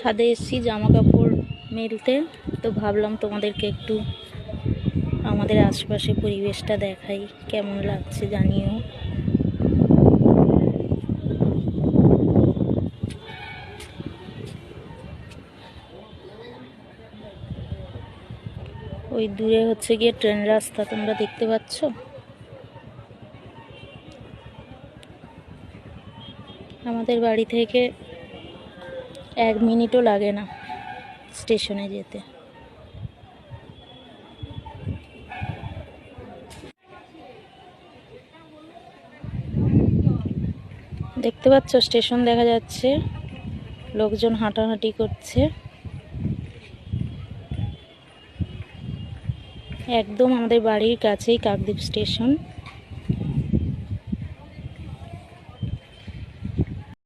ছাদে এসেছি জামা কাপড় মেলতে, তো ভাবলাম তোমাদেরকে একটু আমাদের আশপাশে পরিবেশটা দেখাই, কেমন লাগছে জানিও। ওই দূরে হচ্ছে গিয়ে ট্রেন রাস্তা, তোমরা দেখতে পাচ্ছ। আমাদের বাড়ি থেকে 1 মিনিটও লাগে না স্টেশনে যেতে। দেখতে পাচ্ছ স্টেশন দেখা যাচ্ছে, লোকজন হাঁটাহাঁটি করছে। একদম আমাদের বাড়ির কাছেই কাকদ্বীপ স্টেশন।